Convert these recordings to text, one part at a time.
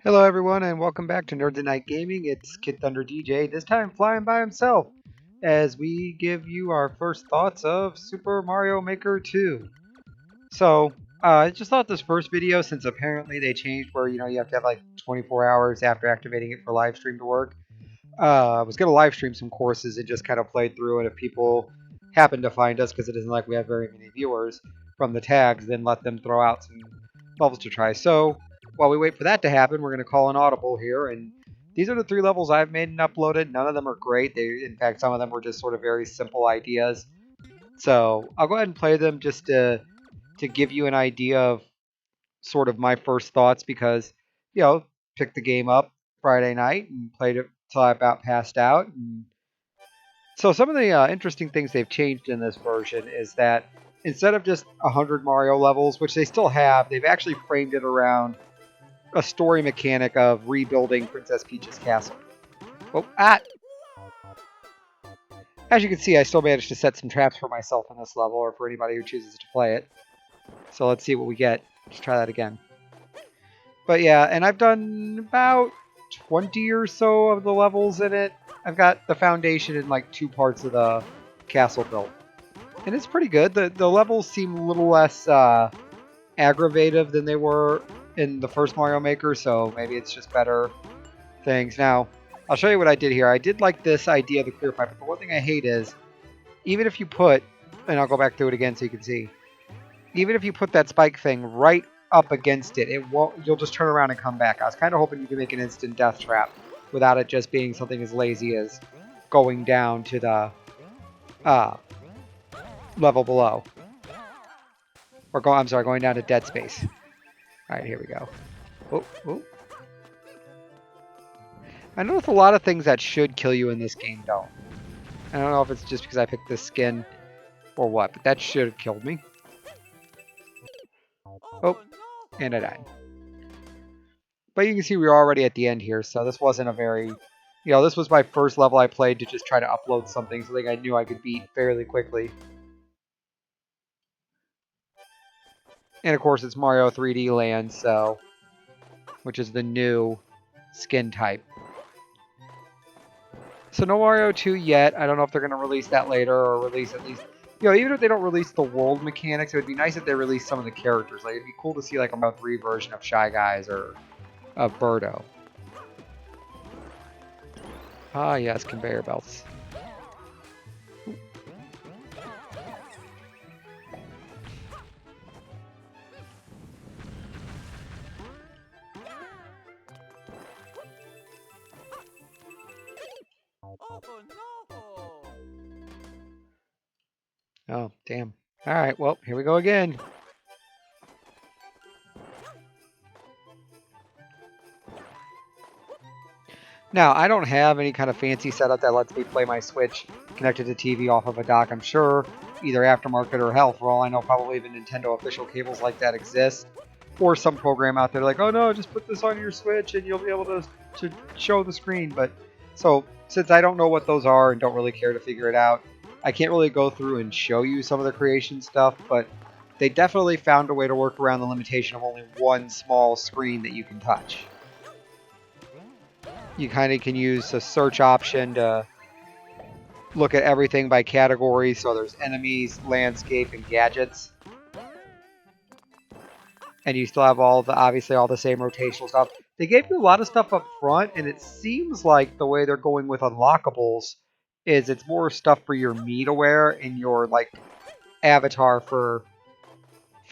Hello, everyone, and welcome back to Nerds at Night Gaming. It's Kid Thunder DJ, this time flying by himself, as we give you our first thoughts of Super Mario Maker 2. So, I just thought this first video, since apparently they changed where you have to have like 24 hours after activating it for live stream to work. I was gonna live stream some courses and just kind of play through, and if people happen to find us, because it isn't like we have very many viewers from the tags, then let them throw out some levels to try. So while we wait for that to happen, we're gonna call an audible here, and these are the 3 levels I've made and uploaded. None of them are great. In fact, some of them were just sort of very simple ideas. So I'll go ahead and play them just to give you an idea of sort of my first thoughts, because picked the game up Friday night and played it till I about passed out. And so some of the interesting things they've changed in this version is that instead of just 100 Mario levels, which they still have, they've actually framed it around a story mechanic of rebuilding Princess Peach's castle. Oh, as you can see, I still managed to set some traps for myself in this level, or for anybody who chooses to play it. So let's see what we get. Let's try that again. But yeah, and I've done about 20 or so of the levels in it. I've got the foundation and like 2 parts of the castle built. And it's pretty good. The levels seem a little less aggravative than they were in the first Mario Maker, so maybe it's just better things. Now, I'll show you what I did here. I did like this idea of the clear pipe, but one thing I hate is, even if you put, and I'll go back through it again so you can see, even if you put that spike thing right up against it, it won't. You'll just turn around and come back. I was kind of hoping you could make an instant death trap without it just being something as lazy as going down to the level below, or going down to dead space. All right, here we go. Oh, oh. I noticed a lot of things that should kill you in this game don't. I don't know if it's just because I picked this skin or what, but that should have killed me. Oh, and I died. But you can see we're already at the end here, so this wasn't a very... this was my first level I played to just try to upload something I knew I could beat fairly quickly. And of course it's Mario 3D Land, so... which is the new skin type. So no Mario 2 yet. I don't know if they're going to release that later, or release at least... even if they don't release the world mechanics, it would be nice if they released some of the characters. Like, it'd be cool to see like a Mario 3 version of Shy Guys or of Birdo. Ah, yes, conveyor belts. Oh, damn. Alright, well, here we go again. Now, I don't have any kind of fancy setup that lets me play my Switch connected to TV off of a dock. I'm sure either aftermarket or hell, for all I know, probably even Nintendo official cables like that exist. Or some program out there like, oh no, just put this on your Switch and you'll be able to show the screen. But so, since I don't know what those are and don't really care to figure it out, I can't really go through and show you some of the creation stuff, but they definitely found a way to work around the limitation of only one small screen that you can touch. You kind of can use a search option to look at everything by category. So there's enemies, landscape, and gadgets. And you still have obviously all the same rotational stuff. They gave you a lot of stuff up front, and it seems like the way they're going with unlockables is it's more stuff for your Mii to wear and your like avatar for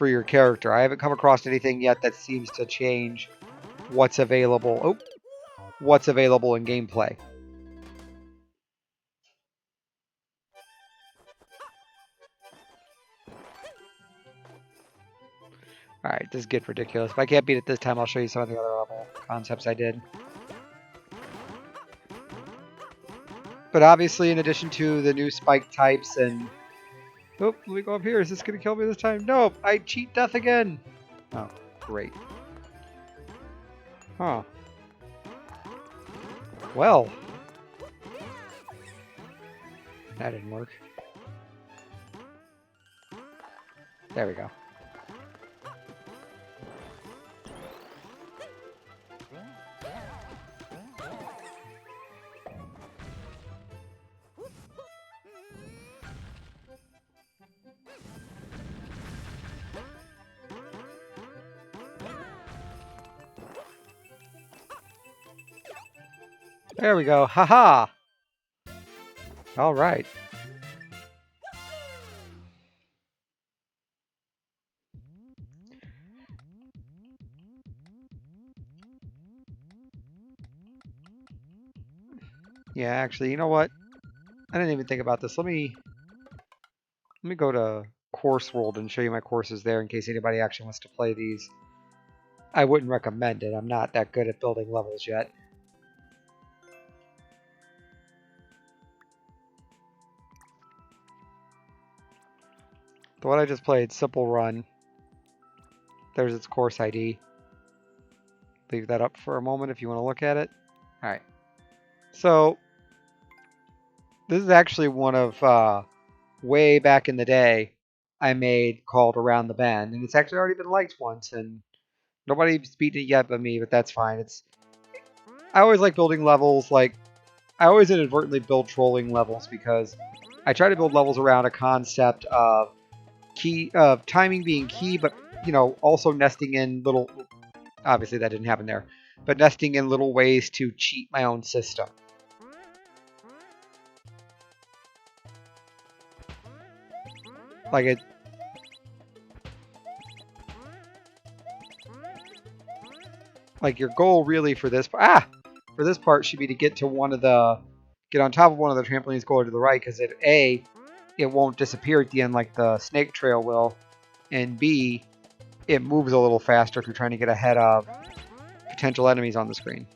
your character. I haven't come across anything yet that seems to change what's available. Oh, what's available in gameplay. Alright, this is getting ridiculous. If I can't beat it this time, I'll show you some of the other level concepts I did. But obviously, in addition to the new spike types and... Oh, let me go up here. Is this going to kill me this time? No, I cheat death again. Oh, great. Huh. Well. That didn't work. There we go. There we go. Haha! All right. Yeah, actually, you know what? I didn't even think about this. Let me go to Course World and show you my courses there in case anybody actually wants to play these. I wouldn't recommend it. I'm not that good at building levels yet. The one I just played, Simple Run. There's its course ID. Leave that up for a moment if you want to look at it. All right. So this is actually one of way back in the day I made called Around the Bend, and it's actually already been liked once, and nobody's beaten it yet but me. But that's fine. I always like building levels. Like I always inadvertently build trolling levels because I try to build levels around a concept of timing being key, but also nesting in little. Obviously, that didn't happen there, but nesting in little ways to cheat my own system. Like your goal really for this part should be to get on top of one of the trampolines going to the right, because it won't disappear at the end like the snake trail will, and B, it moves a little faster if you're trying to get ahead of potential enemies on the screen.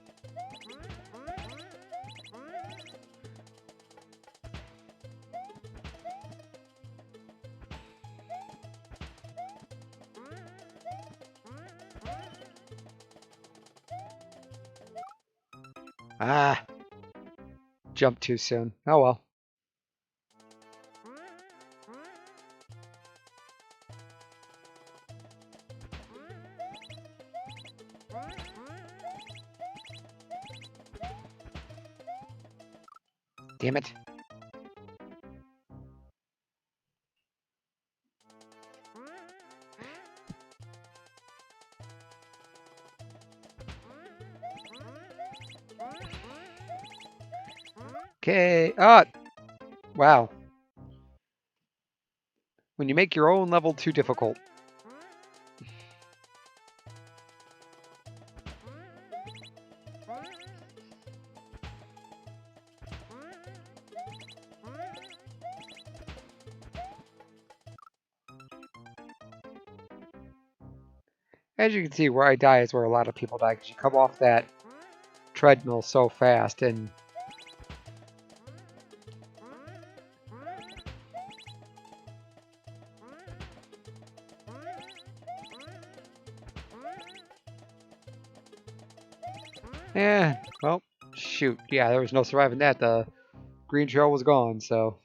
Ah, jumped too soon. Oh well. Damn it. Okay. Wow. When you make your own level too difficult. As you can see, where I die is where a lot of people die, because you come off that treadmill so fast, and yeah, well, shoot. Yeah, there was no surviving that. The green trail was gone, so.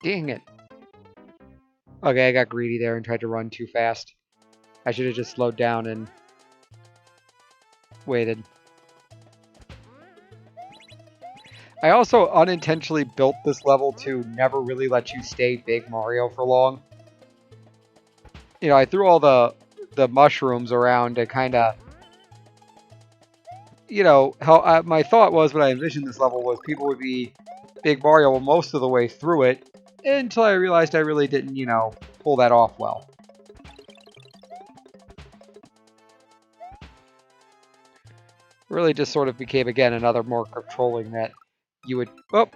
Dang it. Okay, I got greedy there and tried to run too fast. I should have just slowed down and waited. I also unintentionally built this level to never really let you stay Big Mario for long. I threw all the mushrooms around to kind of, how my thought was when I envisioned this level was people would be Big Mario most of the way through it, until I realized I really didn't, pull that off well. Really just sort of became, again, another mark of trolling that you would... Oh!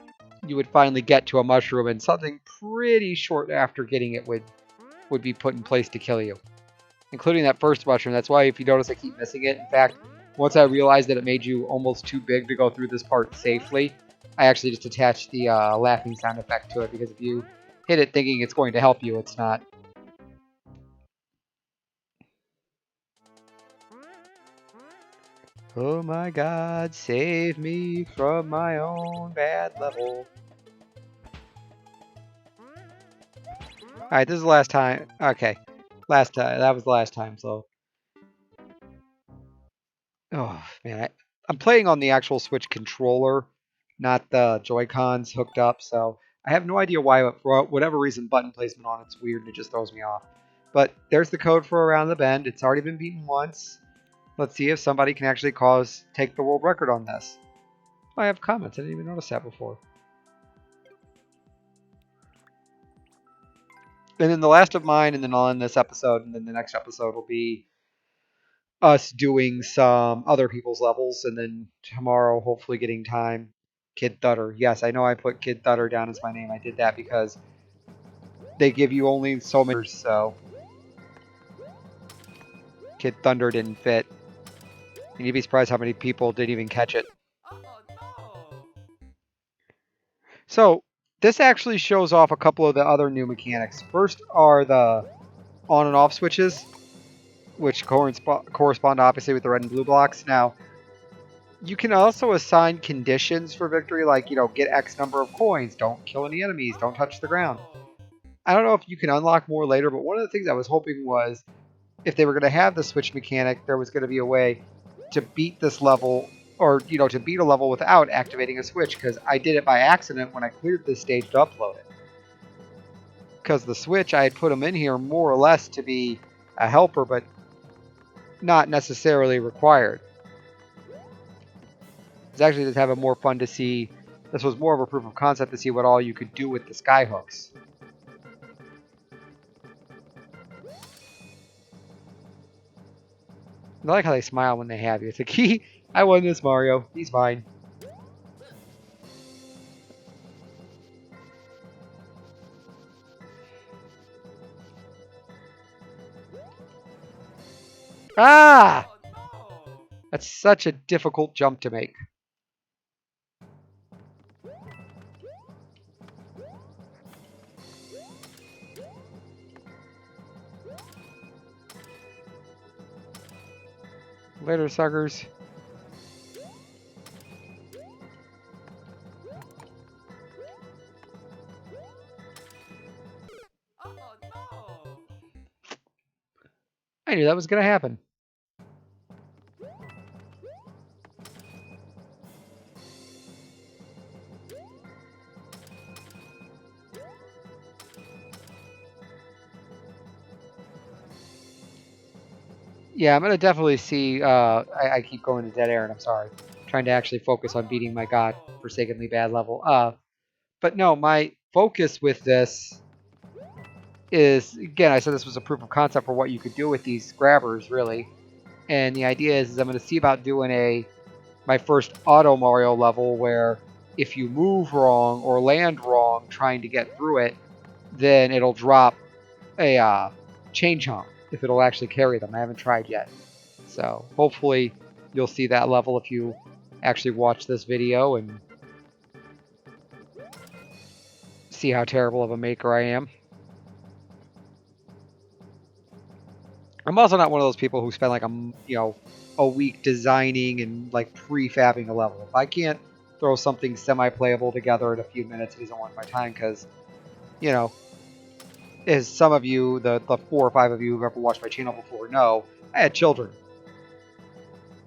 you would finally get to a mushroom, and something pretty short after getting it would be put in place to kill you, including that first mushroom. That's why if you notice I keep missing it. In fact, once I realized that it made you almost too big to go through this part safely, I actually just attached the laughing sound effect to it, because if you hit it thinking it's going to help you, it's not. Oh my god, save me from my own bad level. Alright, this is the last time. Okay. Last time. That was the last time, so. Oh, man. I'm playing on the actual Switch controller, not the Joy-Cons hooked up, so I have no idea why, for whatever reason, button placement on it's weird and it just throws me off. But there's the code for Around the Bend. It's already been beaten once. Let's see if somebody can actually take the world record on this. Oh, I have comments. I didn't even notice that before. And then the last of mine, and then I'll end this episode, and then the next episode will be us doing some other people's levels, and then tomorrow, hopefully getting time, Kid Thunder. Yes, I know I put Kid Thunder down as my name. I did that because they give you only so many, so Kid Thunder didn't fit. And you'd be surprised how many people didn't even catch it. So this actually shows off a couple of the other new mechanics. First are the on and off switches, which correspond obviously with the red and blue blocks. Now, you can also assign conditions for victory, like, get X number of coins, don't kill any enemies, don't touch the ground. I don't know if you can unlock more later, but one of the things I was hoping was if they were going to have the switch mechanic, there was going to be a way to beat this level, or, to beat a level without activating a switch, because I did it by accident when I cleared this stage to upload it. Because the switch, I had put them in here more or less to be a helper, but not necessarily required. It's actually just having more fun to see. This was more of a proof of concept to see what all you could do with the sky hooks. I like how they smile when they have you. It's like, I won this, Mario. He's fine. Ah! That's such a difficult jump to make. Later, suckers. I knew that was going to happen. Yeah, I'm going to definitely see. I keep going to dead air, and I'm sorry. I'm trying to actually focus on beating my god-forsakenly bad level. But no, my focus with this is, again, I said this was a proof of concept for what you could do with these grabbers, really. And the idea is I'm going to see about doing my first auto Mario level where if you move wrong or land wrong trying to get through it, then it'll drop a chain chomp, if it'll actually carry them. I haven't tried yet. So hopefully you'll see that level if you actually watch this video and see how terrible of a maker I am. I'm also not one of those people who spend like a week designing and like prefabbing a level. If I can't throw something semi-playable together in a few minutes, it isn't worth my time, because, as some of you, the 4 or 5 of you who've ever watched my channel before know, I had children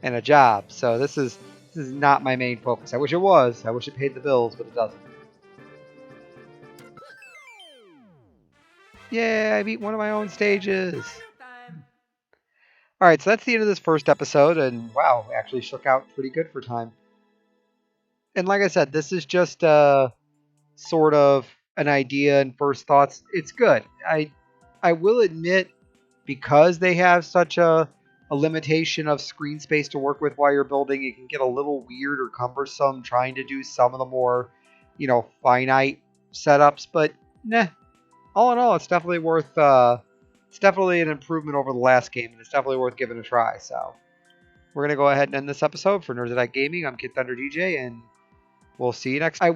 and a job, so this is not my main focus. I wish it was. I wish it paid the bills, but it doesn't. Yeah, I beat one of my own stages. Alright, so that's the end of this first episode, and wow, actually shook out pretty good for time. And like I said, this is just sort of an idea and first thoughts. It's good. I will admit, because they have such a limitation of screen space to work with while you're building, it can get a little weird or cumbersome trying to do some of the more finite setups. But nah, all in all, it's definitely worth. It's definitely an improvement over the last game, and it's definitely worth giving a try. So we're gonna go ahead and end this episode for Nerds of Night Gaming. I'm Kid Thunder DJ, and we'll see you next time.